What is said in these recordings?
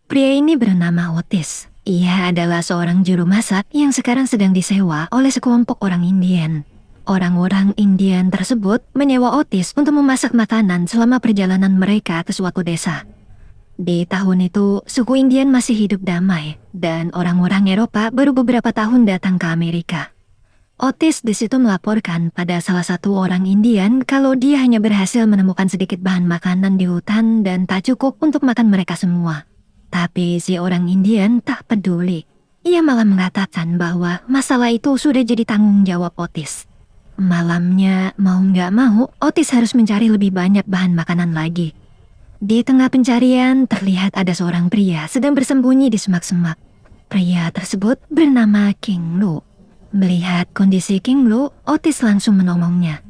Pria ini bernama Otis. Ia adalah seorang juru masak yang sekarang sedang disewa oleh sekelompok orang Indian. Orang-orang Indian tersebut menyewa Otis untuk memasak makanan selama perjalanan mereka ke suatu desa. Di tahun itu, suku Indian masih hidup damai, dan orang-orang Eropa baru beberapa tahun datang ke Amerika. Otis di situ melaporkan pada salah satu orang Indian kalau dia hanya berhasil menemukan sedikit bahan makanan di hutan dan tak cukup untuk makan mereka semua. Tapi si orang Indian tak peduli. Ia malah mengatakan bahwa masalah itu sudah jadi tanggung jawab Otis. Malamnya, mau nggak mau, Otis harus mencari lebih banyak bahan makanan lagi. Di tengah pencarian, terlihat ada seorang pria sedang bersembunyi di semak-semak. Pria tersebut bernama King Lu. Melihat kondisi King Lu, Otis langsung menolongnya.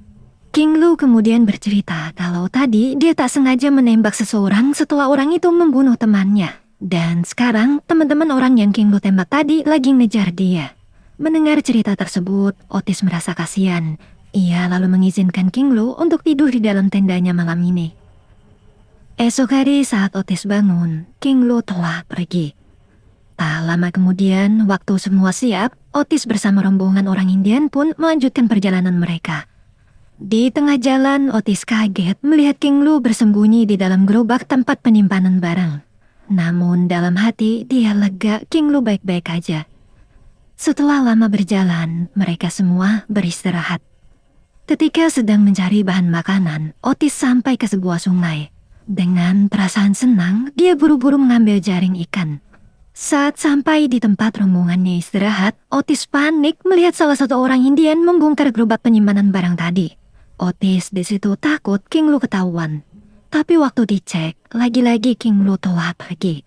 King Lu kemudian bercerita kalau tadi dia tak sengaja menembak seseorang setelah orang itu membunuh temannya. Dan sekarang teman-teman orang yang King Lu tembak tadi lagi ngejar dia. Mendengar cerita tersebut, Otis merasa kasihan. Ia lalu mengizinkan King Lu untuk tidur di dalam tendanya malam ini. Esok hari saat Otis bangun, King Lu telah pergi. Tak lama kemudian, waktu semua siap, Otis bersama rombongan orang Indian pun melanjutkan perjalanan mereka. Di tengah jalan, Otis kaget melihat King Lu bersembunyi di dalam gerobak tempat penyimpanan barang. Namun dalam hati dia lega King Lu baik-baik aja. Setelah lama berjalan, mereka semua beristirahat. Ketika sedang mencari bahan makanan, Otis sampai ke sebuah sungai. Dengan perasaan senang, dia buru-buru mengambil jaring ikan. Saat sampai di tempat rombongannya istirahat, Otis panik melihat salah satu orang Indian membongkar gerobak penyimpanan barang tadi. Otis di situ takut King Lu ketahuan. Tapi waktu dicek, lagi-lagi King Lu telah pergi.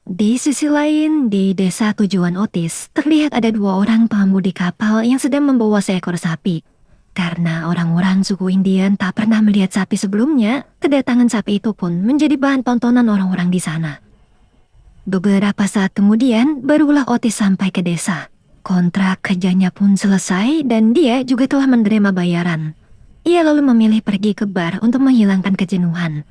Di sisi lain, di desa tujuan Otis, terlihat ada dua orang pengemudi kapal yang sedang membawa seekor sapi. Karena orang-orang suku Indian tak pernah melihat sapi sebelumnya, kedatangan sapi itu pun menjadi bahan tontonan orang-orang di sana. Beberapa saat kemudian, barulah Otis sampai ke desa. Kontrak kerjanya pun selesai dan dia juga telah menerima bayaran. Ia lalu memilih pergi ke bar untuk menghilangkan kejenuhan.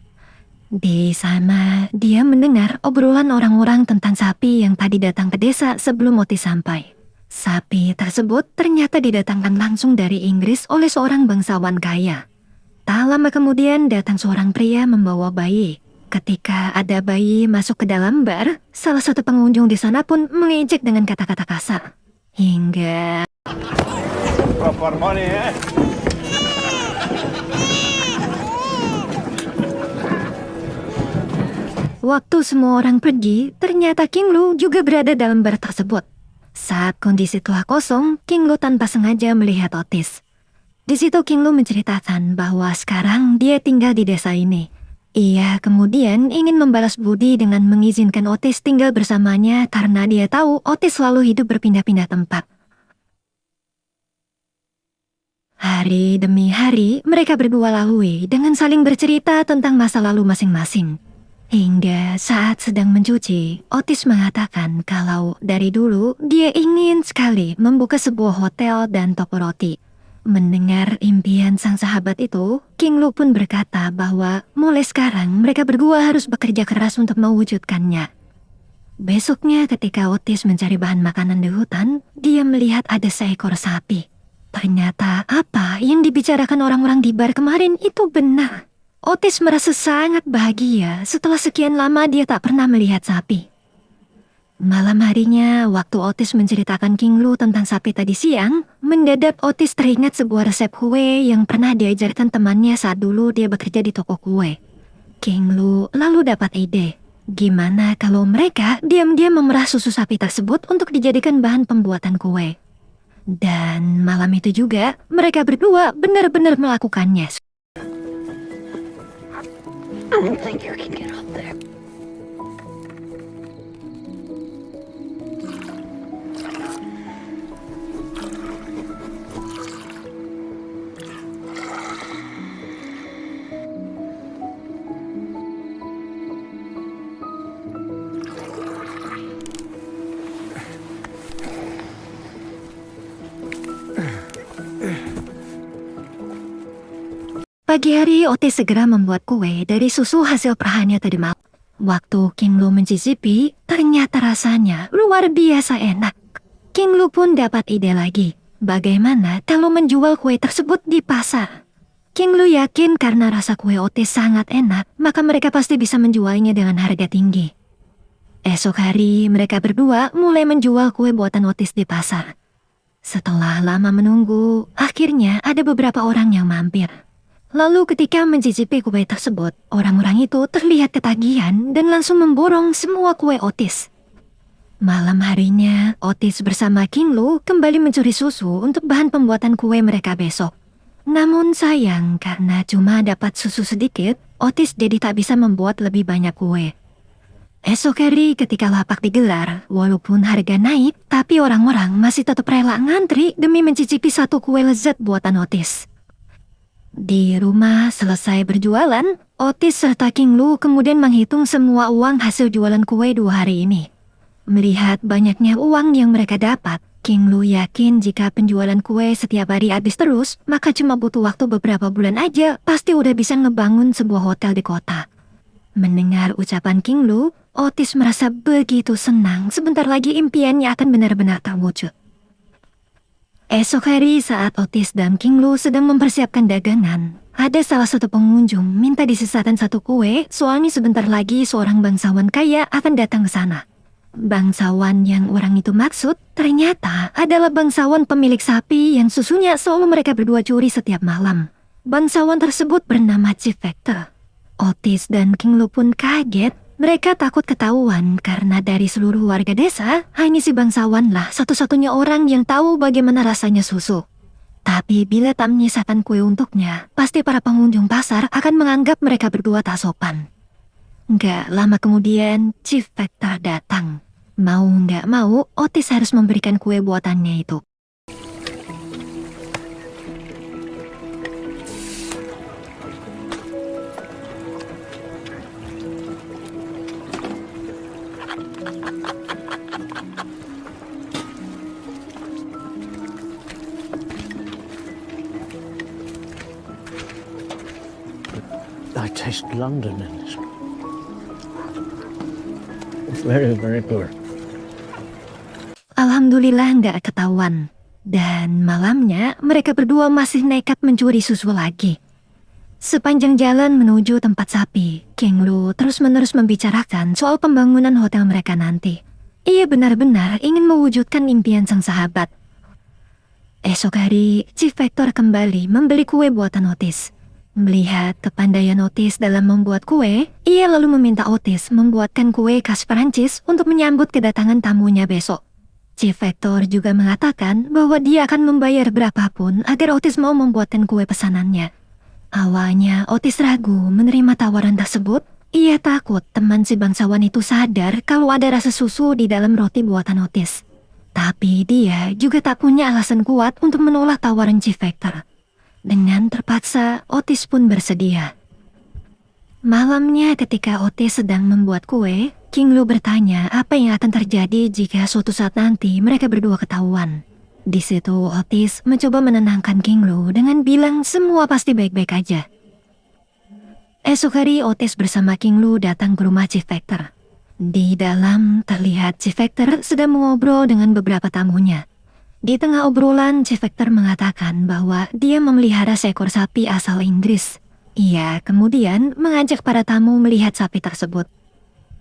Di sana, dia mendengar obrolan orang-orang tentang sapi yang tadi datang ke desa sebelum Otis sampai. Sapi tersebut ternyata didatangkan langsung dari Inggris oleh seorang bangsawan kaya. Tak lama kemudian datang seorang pria membawa bayi. Ketika ada bayi masuk ke dalam bar, salah satu pengunjung di sana pun mengejek dengan kata-kata kasar. Hingga Proper money, waktu semua orang pergi, ternyata King Lu juga berada dalam bar tersebut. Saat kondisi telah kosong, King Lu tanpa sengaja melihat Otis. Di situ King Lu menceritakan bahwa sekarang dia tinggal di desa ini. Ia kemudian ingin membalas budi dengan mengizinkan Otis tinggal bersamanya karena dia tahu Otis selalu hidup berpindah-pindah tempat. Hari demi hari, mereka berdua lalui dengan saling bercerita tentang masa lalu masing-masing. Hingga saat sedang mencuci, Otis mengatakan kalau dari dulu dia ingin sekali membuka sebuah hotel dan toko roti. Mendengar impian sang sahabat itu, King Lu pun berkata bahwa mulai sekarang mereka berdua harus bekerja keras untuk mewujudkannya. Besoknya ketika Otis mencari bahan makanan di hutan, dia melihat ada seekor sapi. Ternyata apa yang dibicarakan orang-orang di bar kemarin itu benar. Otis merasa sangat bahagia setelah sekian lama dia tak pernah melihat sapi. Malam harinya, waktu Otis menceritakan King Lu tentang sapi tadi siang, mendadak Otis teringat sebuah resep kue yang pernah diajarkan temannya saat dulu dia bekerja di toko kue. King Lu lalu dapat ide, gimana kalau mereka diam-diam memerah susu sapi tersebut untuk dijadikan bahan pembuatan kue. Dan malam itu juga, mereka berdua benar-benar melakukannya. I don't think you can get up there. Pagi hari, Otis segera membuat kue dari susu hasil perahannya tadi malam. Waktu King Lu mencicipi, ternyata rasanya luar biasa enak. King Lu pun dapat ide lagi, bagaimana kalau menjual kue tersebut di pasar. King Lu yakin karena rasa kue Otis sangat enak, maka mereka pasti bisa menjualnya dengan harga tinggi. Esok hari, mereka berdua mulai menjual kue buatan Otis di pasar. Setelah lama menunggu, akhirnya ada beberapa orang yang mampir. Lalu ketika mencicipi kue tersebut, orang-orang itu terlihat ketagihan dan langsung memborong semua kue Otis. Malam harinya, Otis bersama King Lu kembali mencuri susu untuk bahan pembuatan kue mereka besok. Namun sayang, karena cuma dapat susu sedikit, Otis jadi tak bisa membuat lebih banyak kue. Esok hari ketika lapak digelar, walaupun harga naik, tapi orang-orang masih tetap rela ngantri demi mencicipi satu kue lezat buatan Otis. Di rumah selesai berjualan, Otis serta King Lu kemudian menghitung semua uang hasil jualan kue 2 hari ini. Melihat banyaknya uang yang mereka dapat, King Lu yakin jika penjualan kue setiap hari habis terus, maka cuma butuh waktu beberapa bulan aja, pasti udah bisa ngebangun sebuah hotel di kota. Mendengar ucapan King Lu, Otis merasa begitu senang, sebentar lagi impiannya akan benar-benar terwujud. Esok hari saat Otis dan King Lu sedang mempersiapkan dagangan, ada salah satu pengunjung minta disisakan satu kue, soalnya sebentar lagi seorang bangsawan kaya akan datang ke sana. Bangsawan yang orang itu maksud ternyata adalah bangsawan pemilik sapi yang susunya selalu mereka berdua curi setiap malam. Bangsawan tersebut bernama Chief Factor. Otis dan King Lu pun kaget. Mereka takut ketahuan karena dari seluruh warga desa, hanya si bangsawan lah satu-satunya orang yang tahu bagaimana rasanya susu. Tapi bila tak menyisakan kue untuknya, pasti para pengunjung pasar akan menganggap mereka berdua tak sopan. Gak lama kemudian, Chief Factor datang. Mau gak mau, Otis harus memberikan kue buatannya itu. I taste London in this. Very, very good. Alhamdulillah nggak ketahuan. Dan malamnya mereka berdua masih nekat mencuri susu lagi. Sepanjang jalan menuju tempat sapi, King Lu terus-menerus membicarakan soal pembangunan hotel mereka nanti. Ia benar-benar ingin mewujudkan impian sang sahabat. Esok hari, Chief Factor kembali membeli kue buatan Otis. Melihat kepandaian Otis dalam membuat kue, ia lalu meminta Otis membuatkan kue khas Prancis untuk menyambut kedatangan tamunya besok. Chief Factor juga mengatakan bahwa dia akan membayar berapapun agar Otis mau membuatkan kue pesanannya. Awalnya Otis ragu menerima tawaran tersebut. Ia takut teman si bangsawan itu sadar kalau ada rasa susu di dalam roti buatan Otis. Tapi dia juga tak punya alasan kuat untuk menolak tawaran Chief Factor. Dengan terpaksa, Otis pun bersedia. Malamnya ketika Otis sedang membuat kue, King Lu bertanya apa yang akan terjadi jika suatu saat nanti mereka berdua ketahuan. Di situ Otis mencoba menenangkan King Lu dengan bilang semua pasti baik-baik aja. Esok hari Otis bersama King Lu datang ke rumah Chief Factor. Di dalam terlihat Chief Factor sedang mengobrol dengan beberapa tamunya. Di tengah obrolan, Chief Factor mengatakan bahwa dia memelihara seekor sapi asal Inggris. Ia kemudian mengajak para tamu melihat sapi tersebut.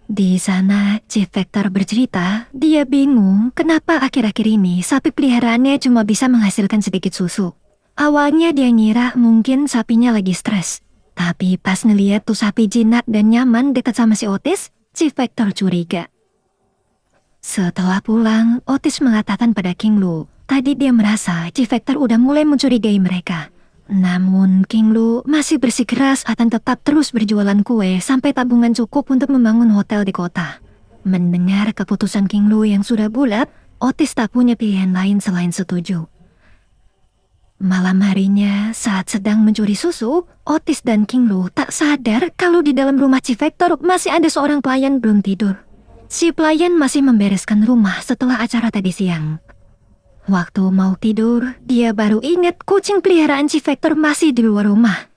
Di sana, Chief Factor bercerita, dia bingung kenapa akhir-akhir ini sapi peliharaannya cuma bisa menghasilkan sedikit susu. Awalnya dia ngira mungkin sapinya lagi stres. Tapi pas ngeliat tuh sapi jinak dan nyaman dekat sama si Otis, Chief Factor curiga. Setelah pulang, Otis mengatakan pada King Lu, tadi dia merasa Chief Factor udah mulai mencurigai mereka. Namun King Lu masih bersikeras akan tetap terus berjualan kue sampai tabungan cukup untuk membangun hotel di kota. Mendengar keputusan King Lu yang sudah bulat, Otis tak punya pilihan lain selain setuju. Malam harinya, saat sedang mencuri susu, Otis dan King Lu tak sadar kalau di dalam rumah Chief Factor masih ada seorang pelayan belum tidur. Si pelayan masih membereskan rumah setelah acara tadi siang. Waktu mau tidur, dia baru ingat kucing peliharaan Chief Factor masih di luar rumah.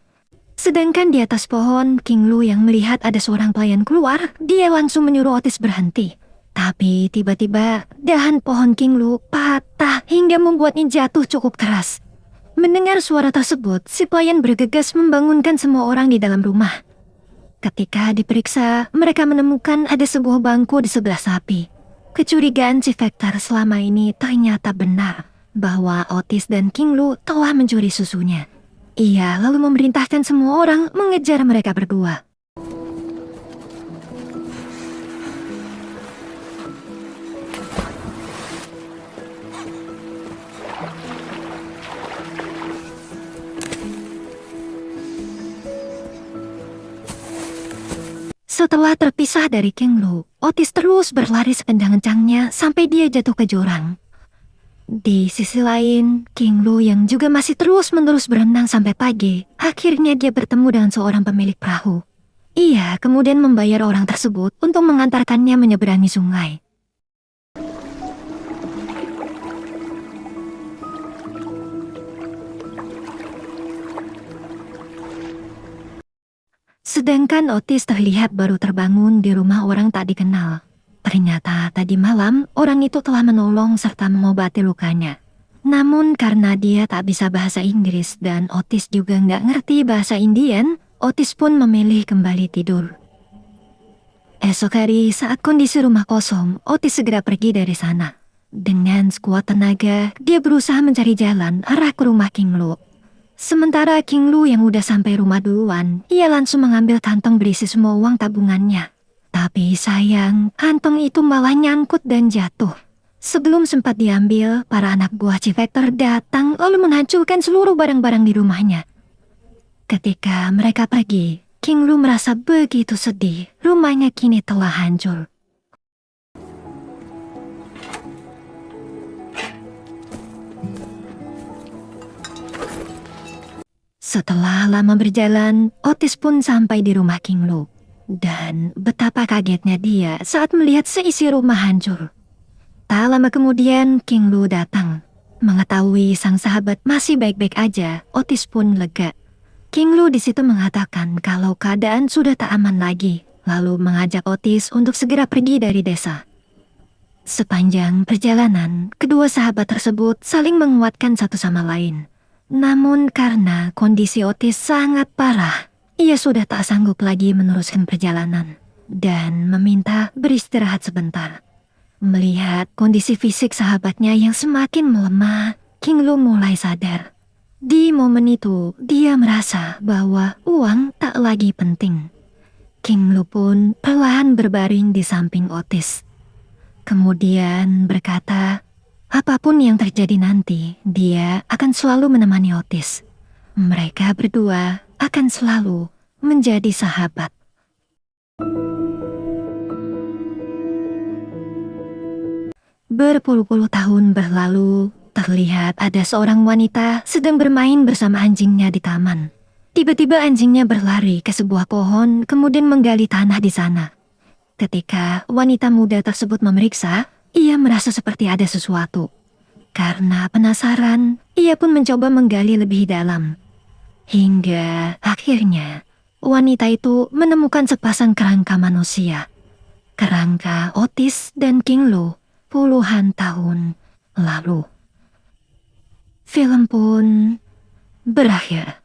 Sedangkan di atas pohon, King Lu yang melihat ada seorang pelayan keluar, dia langsung menyuruh Otis berhenti. Tapi tiba-tiba dahan pohon King Lu patah hingga membuatnya jatuh cukup keras. Mendengar suara tersebut, si pelayan bergegas membangunkan semua orang di dalam rumah. Ketika diperiksa, mereka menemukan ada sebuah bangku di sebelah sapi. Kecurigaan si Vector selama ini ternyata benar bahwa Otis dan King Lu telah mencuri susunya. Ia lalu memerintahkan semua orang mengejar mereka berdua. Setelah terpisah dari King Lu, Otis terus berlari sekencang-kencangnya sampai dia jatuh ke jurang. Di sisi lain, King Lu yang juga masih terus-menerus berenang sampai pagi, akhirnya dia bertemu dengan seorang pemilik perahu. Ia kemudian membayar orang tersebut untuk mengantarkannya menyeberangi sungai. Sedangkan Otis terlihat baru terbangun di rumah orang tak dikenal. Ternyata tadi malam orang itu telah menolong serta mengobati lukanya. Namun karena dia tak bisa bahasa Inggris dan Otis juga nggak ngerti bahasa Indian, Otis pun memilih kembali tidur. Esok hari saat kondisi rumah kosong, Otis segera pergi dari sana. Dengan sekuat tenaga, dia berusaha mencari jalan arah ke rumah King Lu. Sementara King Lu yang udah sampai rumah duluan, ia langsung mengambil kantong berisi semua uang tabungannya. Tapi sayang, kantong itu malah nyangkut dan jatuh. Sebelum sempat diambil, para anak buah si Vector datang lalu menghancurkan seluruh barang-barang di rumahnya. Ketika mereka pergi, King Lu merasa begitu sedih. Rumahnya kini telah hancur. Setelah lama berjalan, Otis pun sampai di rumah King Lu. Dan betapa kagetnya dia saat melihat seisi rumah hancur. Tak lama kemudian, King Lu datang. Mengetahui sang sahabat masih baik-baik aja, Otis pun lega. King Lu di situ mengatakan kalau keadaan sudah tak aman lagi, lalu mengajak Otis untuk segera pergi dari desa. Sepanjang perjalanan, kedua sahabat tersebut saling menguatkan satu sama lain. Namun karena kondisi Otis sangat parah, ia sudah tak sanggup lagi meneruskan perjalanan dan meminta beristirahat sebentar. Melihat kondisi fisik sahabatnya yang semakin melemah, King Lu mulai sadar. Di momen itu, dia merasa bahwa uang tak lagi penting. King Lu pun perlahan berbaring di samping Otis. Kemudian berkata, apapun yang terjadi nanti, dia akan selalu menemani Otis. Mereka berdua akan selalu menjadi sahabat. Berpuluh-puluh tahun berlalu, terlihat ada seorang wanita sedang bermain bersama anjingnya di taman. Tiba-tiba anjingnya berlari ke sebuah pohon, kemudian menggali tanah di sana. Ketika wanita muda tersebut memeriksa, ia merasa seperti ada sesuatu. Karena penasaran, ia pun mencoba menggali lebih dalam. Hingga akhirnya, wanita itu menemukan sepasang kerangka manusia. Kerangka Otis dan King Lu puluhan tahun lalu. Film pun berakhir.